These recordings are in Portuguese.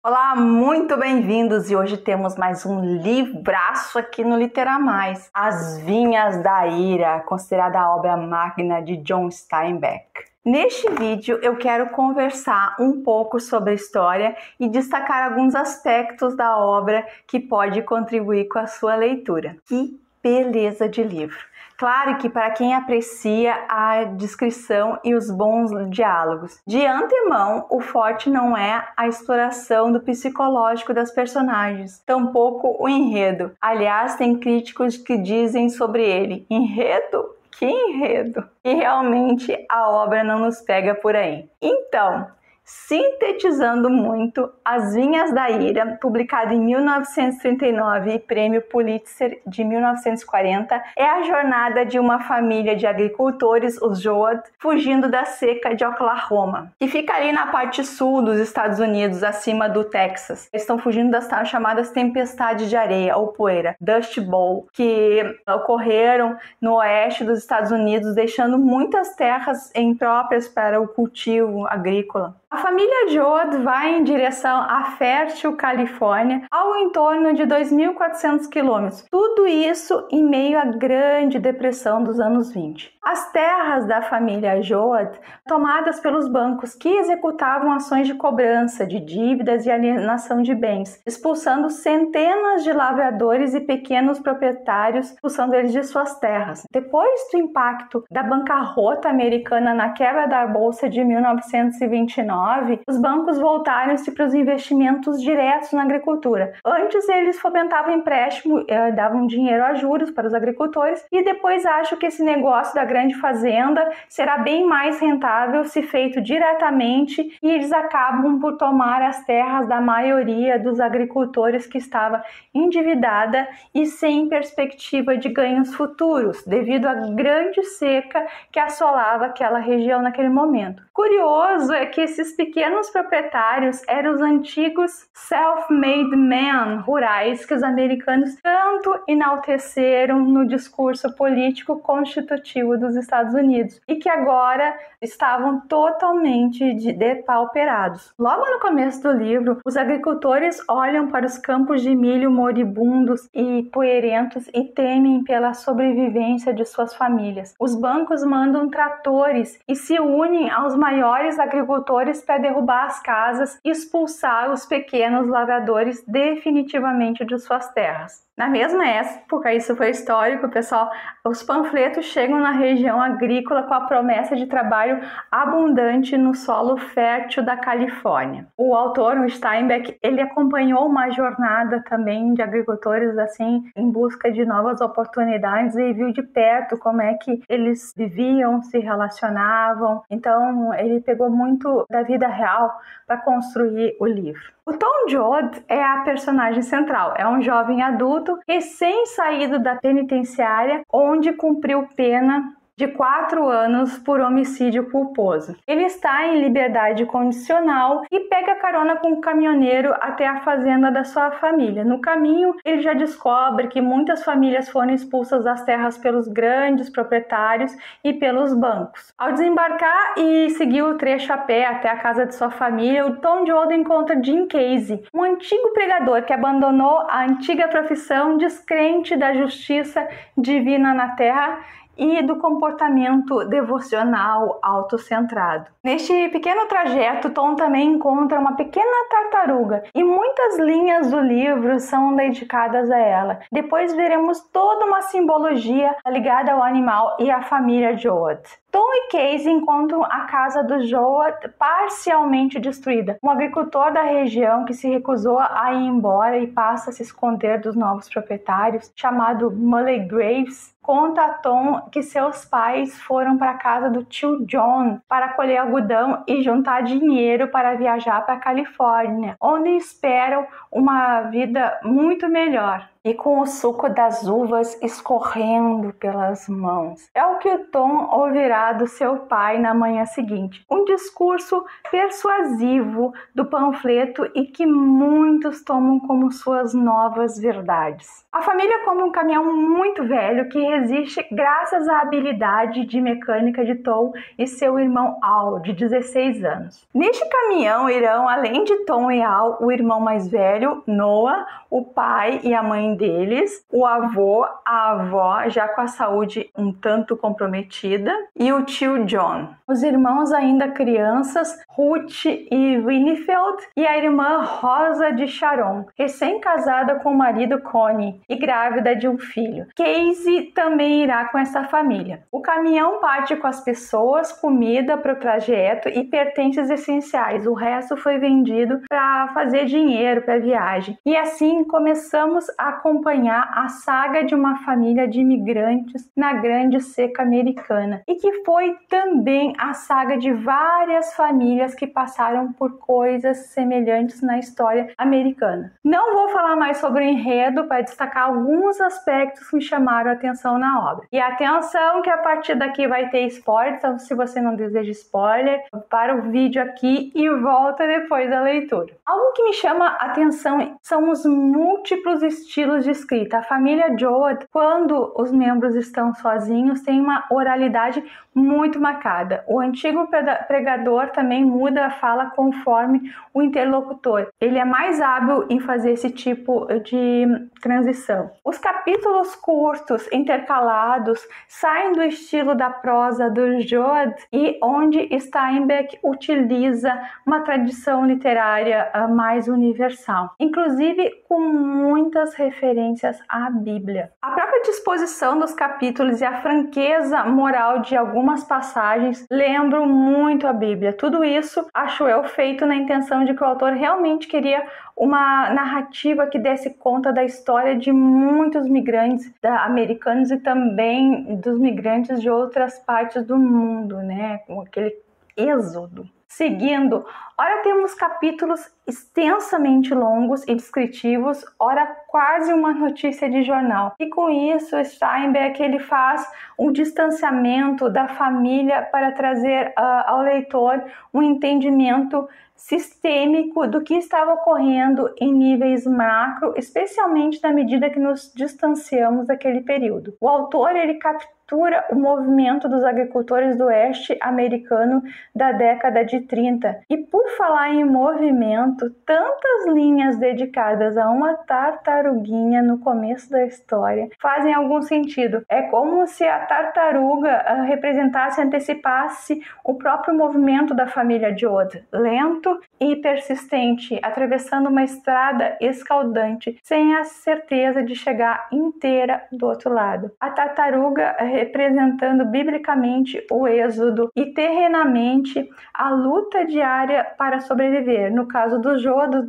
Olá, muito bem-vindos! E hoje temos mais um livraço aqui no Literamais, As Vinhas da Ira, considerada a obra magna de John Steinbeck. Neste vídeo eu quero conversar um pouco sobre a história e destacar alguns aspectos da obra que pode contribuir com a sua leitura. Que beleza de livro! Claro que para quem aprecia a descrição e os bons diálogos. De antemão, o forte não é a exploração do psicológico das personagens, tampouco o enredo. Aliás, tem críticos que dizem sobre ele: enredo? Que enredo! E realmente a obra não nos pega por aí. Então, sintetizando muito, As Vinhas da Ira, publicado em 1939 e Prêmio Pulitzer de 1940, é a jornada de uma família de agricultores, os Joad, fugindo da seca de Oklahoma, que fica ali na parte sul dos Estados Unidos, acima do Texas. Eles estão fugindo das chamadas tempestades de areia ou poeira, Dust Bowl, que ocorreram no oeste dos Estados Unidos, deixando muitas terras impróprias para o cultivo agrícola. A família Joad vai em direção à fértil Califórnia, ao entorno de 2.400 quilômetros. Tudo isso em meio à Grande Depressão dos anos 20. As terras da família Joad, tomadas pelos bancos que executavam ações de cobrança de dívidas e alienação de bens, expulsando centenas de lavradores e pequenos proprietários, expulsando eles de suas terras. Depois do impacto da bancarrota americana na quebra da Bolsa de 1929, os bancos voltaram-se para os investimentos diretos na agricultura. Antes eles fomentavam empréstimo, davam dinheiro a juros para os agricultores, e depois acham que esse negócio da grande fazenda será bem mais rentável se feito diretamente, e eles acabam por tomar as terras da maioria dos agricultores que estava endividada e sem perspectiva de ganhos futuros, devido à grande seca que assolava aquela região naquele momento. Curioso é que esses pequenos proprietários eram os antigos self-made men rurais que os americanos tanto enalteceram no discurso político constitutivo dos Estados Unidos e que agora estavam totalmente depauperados. Logo no começo do livro, os agricultores olham para os campos de milho moribundos e poeirentos e temem pela sobrevivência de suas famílias. Os bancos mandam tratores e se unem aos maiores agricultores para derrubar as casas e expulsar os pequenos lavradores definitivamente de suas terras. Na mesma época, isso foi histórico, pessoal, os panfletos chegam na região agrícola com a promessa de trabalho abundante no solo fértil da Califórnia. O autor, o Steinbeck, ele acompanhou uma jornada também de agricultores assim em busca de novas oportunidades e viu de perto como é que eles viviam, se relacionavam. Então, ele pegou muito da vida real para construir o livro. O Tom Joad é a personagem central, é um jovem adulto recém-saído da penitenciária, onde cumpriu pena de 4 anos por homicídio culposo. Ele está em liberdade condicional e pega carona com o caminhoneiro até a fazenda da sua família. No caminho, ele já descobre que muitas famílias foram expulsas das terras pelos grandes proprietários e pelos bancos. Ao desembarcar e seguir o trecho a pé até a casa de sua família, o Tom Joad encontra Jim Casey, um antigo pregador que abandonou a antiga profissão, descrente da justiça divina na terra e do comportamento devocional autocentrado. Neste pequeno trajeto, Tom também encontra uma pequena tartaruga e muitas linhas do livro são dedicadas a ela. Depois veremos toda uma simbologia ligada ao animal e à família Joad. Tom e Casey encontram a casa do Joad parcialmente destruída. Um agricultor da região que se recusou a ir embora e passa a se esconder dos novos proprietários, chamado Muley Graves, conta a Tom que seus pais foram para a casa do tio John para colher algodão e juntar dinheiro para viajar para a Califórnia, onde esperam uma vida muito melhor. e com o suco das uvas escorrendo pelas mãos. É o que o Tom ouvirá do seu pai na manhã seguinte. Um discurso persuasivo do panfleto e que muitos tomam como suas novas verdades. A família compra um caminhão muito velho que resiste graças à habilidade de mecânica de Tom e seu irmão Al, de 16 anos. Neste caminhão irão, além de Tom e Al, o irmão mais velho, Noah, o pai e a mãe deles, o avô, a avó, já com a saúde um tanto comprometida, e o tio John. Os irmãos ainda crianças, Ruth e Winfield, e a irmã Rosa de Sharon, recém-casada com o marido Connie e grávida de um filho. Casey também irá com essa família. O caminhão parte com as pessoas, comida para o trajeto e pertences essenciais. O resto foi vendido para fazer dinheiro para a viagem. E assim começamos a acompanhar a saga de uma família de imigrantes na Grande Seca Americana, e que foi também a saga de várias famílias que passaram por coisas semelhantes na história americana. Não vou falar mais sobre o enredo para destacar alguns aspectos que me chamaram a atenção na obra. E atenção que a partir daqui vai ter spoiler, então se você não deseja spoiler, para o vídeo aqui e volta depois da leitura. Algo que me chama a atenção são os múltiplos estilos de escrita. A família Joad, quando os membros estão sozinhos, tem uma oralidade muito marcada. O antigo pregador também muda a fala conforme o interlocutor. Ele é mais hábil em fazer esse tipo de transição. Os capítulos curtos, intercalados, saem do estilo da prosa do Joad e onde Steinbeck utiliza uma tradição literária mais universal, inclusive com muitas referências à Bíblia. A própria disposição dos capítulos e a franqueza moral de algumas passagens lembram muito a Bíblia. Tudo isso, acho eu, feito na intenção de que o autor realmente queria uma narrativa que desse conta da história de muitos migrantes americanos e também dos migrantes de outras partes do mundo, né? Com aquele êxodo. Seguindo, ora temos capítulos extensamente longos e descritivos, ora quase uma notícia de jornal. E com isso, Steinbeck ele faz um distanciamento da família para trazer ao leitor um entendimento sistêmico do que estava ocorrendo em níveis macro, especialmente na medida que nos distanciamos daquele período. O autor ele captura o movimento dos agricultores do oeste americano da década de 30. E por falar em movimento, tantas linhas dedicadas a uma tartaruguinha no começo da história fazem algum sentido. É como se a tartaruga representasse, antecipasse o próprio movimento da família Joad, lento e persistente, atravessando uma estrada escaldante, sem a certeza de chegar inteira do outro lado. A tartaruga representando biblicamente o êxodo e terrenamente a luta diária para sobreviver, no caso do Joad,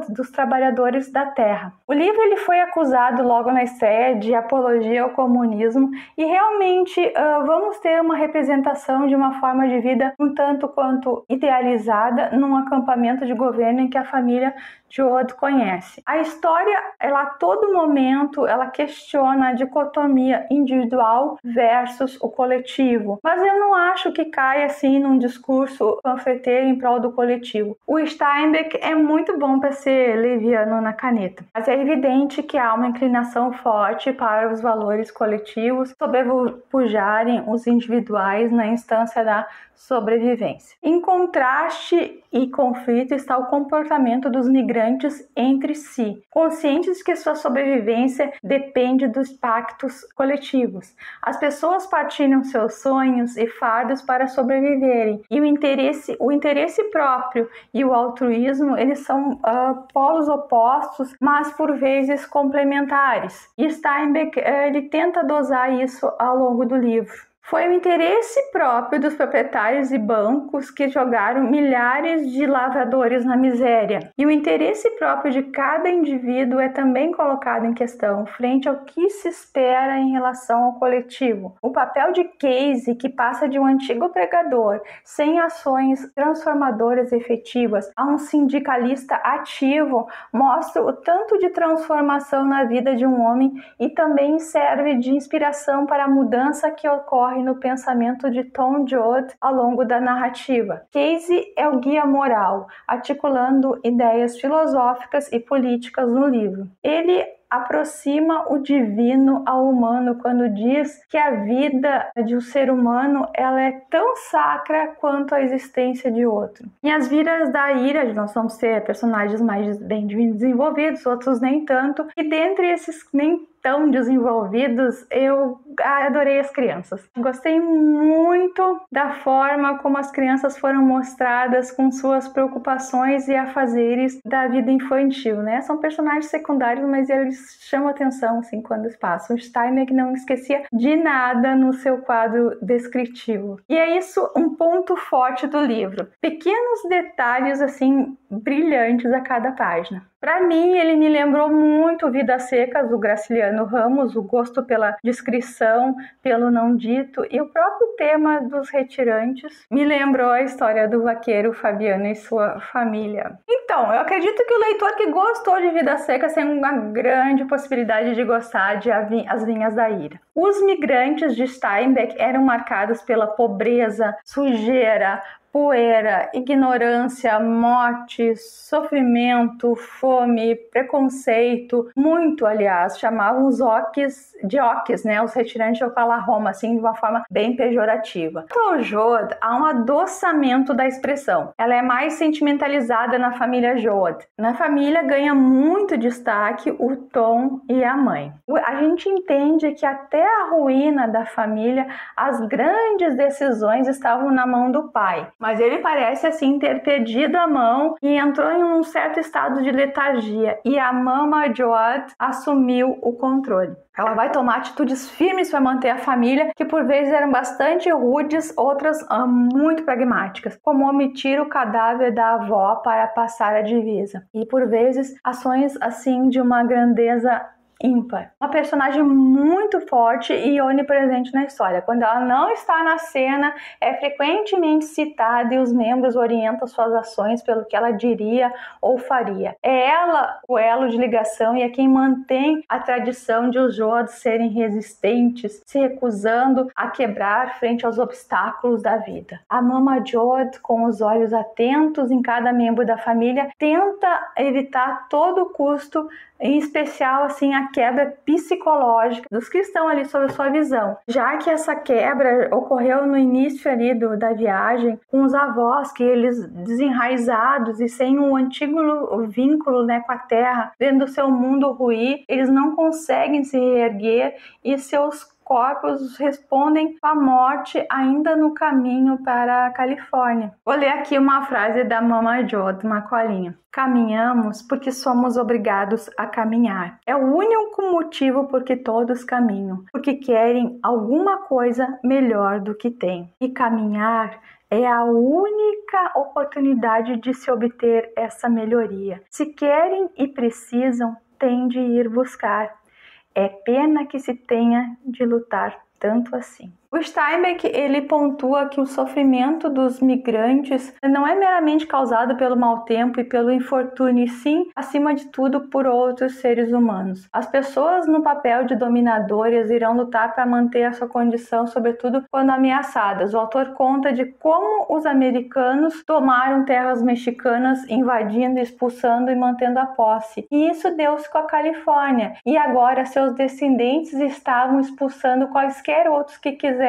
dos trabalhadores da terra. O livro ele foi acusado logo na estreia de apologia ao comunismo e realmente vamos ter uma representação de uma forma de vida um tanto quanto idealizada num acampamento de governo em que a família Joad conhece. A história, ela a todo momento, ela questiona a dicotomia individual versus o coletivo, mas eu não acho que caia assim num discurso panfleteiro em prol do coletivo. O Steinbeck é muito bom para ser leviano na caneta, mas é evidente que há uma inclinação forte para os valores coletivos sobrepujarem os individuais na instância da sobrevivência. Em contraste e conflito está o comportamento dos migrantes entre si, conscientes de que sua sobrevivência depende dos pactos coletivos. As pessoas partilham seus sonhos e fardos para sobreviverem, e o interesse próprio e o altruísmo, eles são polos opostos, mas por vezes complementares. E Steinbeck ele tenta dosar isso ao longo do livro. Foi o interesse próprio dos proprietários e bancos que jogaram milhares de lavradores na miséria. E o interesse próprio de cada indivíduo é também colocado em questão frente ao que se espera em relação ao coletivo. O papel de Casey, que passa de um antigo pregador sem ações transformadoras efetivas a um sindicalista ativo, mostra o tanto de transformação na vida de um homem e também serve de inspiração para a mudança que ocorre no pensamento de Tom Joad ao longo da narrativa. Casey é o guia moral, articulando ideias filosóficas e políticas no livro. Ele aproxima o divino ao humano quando diz que a vida de um ser humano ela é tão sacra quanto a existência de outro. Em As Vidas da Ira, nós vamos ter personagens mais bem desenvolvidos, outros nem tanto, e dentre esses nem tão desenvolvidos, eu adorei as crianças. Gostei muito da forma como as crianças foram mostradas com suas preocupações e afazeres da vida infantil, né? São personagens secundários, mas eles chamam atenção assim quando eles passam. O Steinbeck não esquecia de nada no seu quadro descritivo. E é isso um ponto forte do livro. Pequenos detalhes assim brilhantes a cada página. Para mim, ele me lembrou muito Vidas Secas, do Graciliano Ramos, o gosto pela descrição, pelo não dito, e o próprio tema dos retirantes me lembrou a história do vaqueiro Fabiano e sua família. Então, eu acredito que o leitor que gostou de Vidas Secas tem uma grande possibilidade de gostar de As Vinhas da Ira. Os migrantes de Steinbeck eram marcados pela pobreza, sujeira, poeira, ignorância, morte, sofrimento, fome, preconceito, muito, aliás, chamavam os oques de oques, né, os retirantes de Oklahoma, assim, de uma forma bem pejorativa. No Joad, há um adoçamento da expressão. Ela é mais sentimentalizada na família Joad. Na família ganha muito destaque o Tom e a mãe. A gente entende que até a ruína da família, as grandes decisões estavam na mão do pai. Mas ele parece assim ter perdido a mão e entrou em um certo estado de letargia e a mama Joad assumiu o controle. Ela vai tomar atitudes firmes para manter a família, que por vezes eram bastante rudes, outras muito pragmáticas, como omitir o cadáver da avó para passar a divisa. E por vezes ações assim de uma grandeza ímpar. Uma personagem muito forte e onipresente na história. Quando ela não está na cena, é frequentemente citada e os membros orientam suas ações pelo que ela diria ou faria. É ela o elo de ligação e é quem mantém a tradição de os Joads serem resistentes, se recusando a quebrar frente aos obstáculos da vida. A Mama Joad, com os olhos atentos em cada membro da família, tenta evitar a todo custo, em especial assim a quebra psicológica dos que estão ali sob a sua visão, já que essa quebra ocorreu no início ali da viagem com os avós, que eles desenraizados e sem um antigo vínculo, né, com a terra, vendo o seu mundo ruir, eles não conseguem se reerguer e seus corpos respondem com a morte ainda no caminho para a Califórnia. Vou ler aqui uma frase da Mama Joad, uma colinha. Caminhamos porque somos obrigados a caminhar. É o único motivo por que todos caminham, porque querem alguma coisa melhor do que têm. E caminhar é a única oportunidade de se obter essa melhoria. Se querem e precisam, têm de ir buscar. É pena que se tenha de lutar tanto assim. O Steinbeck, ele pontua que o sofrimento dos migrantes não é meramente causado pelo mau tempo e pelo infortúnio, e sim, acima de tudo, por outros seres humanos. As pessoas no papel de dominadoras irão lutar para manter a sua condição, sobretudo quando ameaçadas. O autor conta de como os americanos tomaram terras mexicanas, invadindo, expulsando e mantendo a posse. E isso deu-se com a Califórnia. E agora seus descendentes estavam expulsando quaisquer outros que quisessem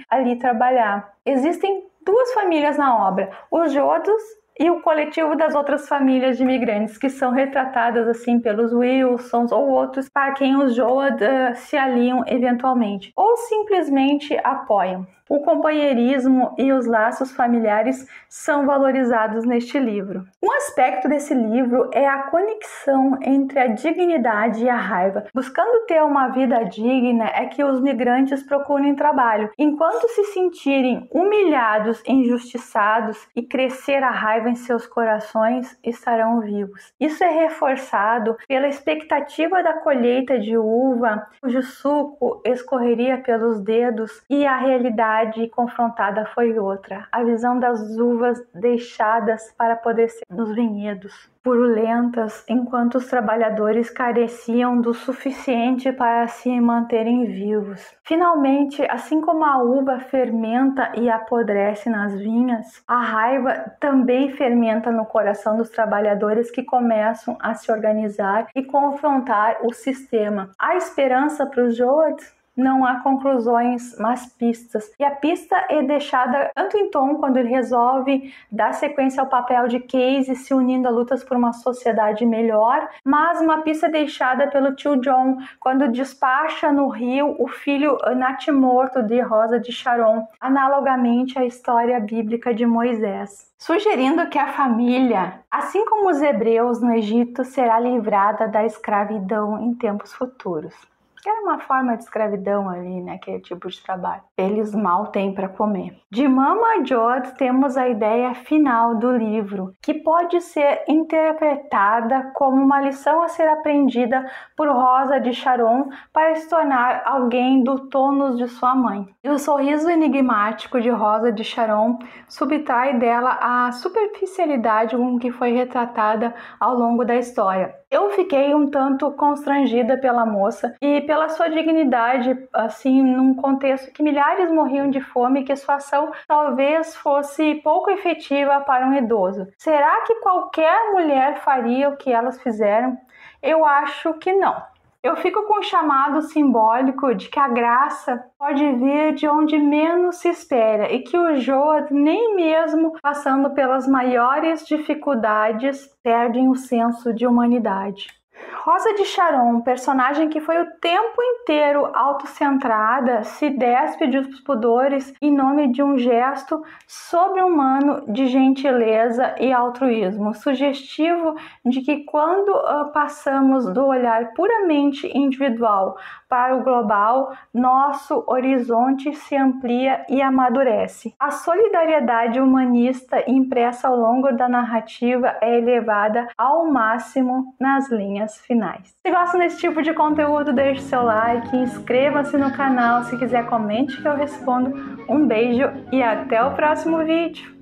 ali trabalhar. Existem duas famílias na obra, os Joads e o coletivo das outras famílias de imigrantes, que são retratadas assim pelos Wilsons ou outros para quem os Joad se aliam eventualmente, ou simplesmente apoiam. O companheirismo e os laços familiares são valorizados neste livro. Um aspecto desse livro é a conexão entre a dignidade e a raiva. Buscando ter uma vida digna é que os migrantes procurem trabalho. Enquanto se sentirem humilhados, injustiçados e crescer a raiva em seus corações, estarão vivos. Isso é reforçado pela expectativa da colheita de uva, cujo suco escorreria pelos dedos, e a realidade confrontada foi outra. A visão das uvas deixadas para poder ser nos vinhedos, purulentas, enquanto os trabalhadores careciam do suficiente para se manterem vivos. Finalmente, assim como a uva fermenta e apodrece nas vinhas, a raiva também fermenta no coração dos trabalhadores que começam a se organizar e confrontar o sistema. Há esperança para os Joad? Não há conclusões, mas pistas. E a pista é deixada tanto em Tom, quando ele resolve dar sequência ao papel de Casey se unindo a lutas por uma sociedade melhor, mas uma pista deixada pelo tio John, quando despacha no rio o filho natimorto de Rosa de Sharon, analogamente à história bíblica de Moisés, sugerindo que a família, assim como os hebreus no Egito, será livrada da escravidão em tempos futuros. Que era uma forma de escravidão ali, né? Aquele tipo de trabalho. Eles mal têm para comer. De Mama Joad temos a ideia final do livro, que pode ser interpretada como uma lição a ser aprendida por Rosa de Sharon para se tornar alguém do tônus de sua mãe. E o sorriso enigmático de Rosa de Sharon subtrai dela a superficialidade com que foi retratada ao longo da história. Eu fiquei um tanto constrangida pela moça e pela sua dignidade, assim, num contexto que milhares morriam de fome e que sua ação talvez fosse pouco efetiva para um idoso. Será que qualquer mulher faria o que elas fizeram? Eu acho que não. Eu fico com o chamado simbólico de que a graça pode vir de onde menos se espera e que o Joad, nem mesmo passando pelas maiores dificuldades, perdem o senso de humanidade. Rosa de Sharon, personagem que foi o tempo inteiro autocentrada, se despede dos pudores em nome de um gesto sobre-humano de gentileza e altruísmo, sugestivo de que quando passamos do olhar puramente individual para o global, nosso horizonte se amplia e amadurece. A solidariedade humanista impressa ao longo da narrativa é elevada ao máximo nas linhas finais. Se gostam desse tipo de conteúdo, deixe seu like, inscreva-se no canal, se quiser comente que eu respondo. Um beijo e até o próximo vídeo!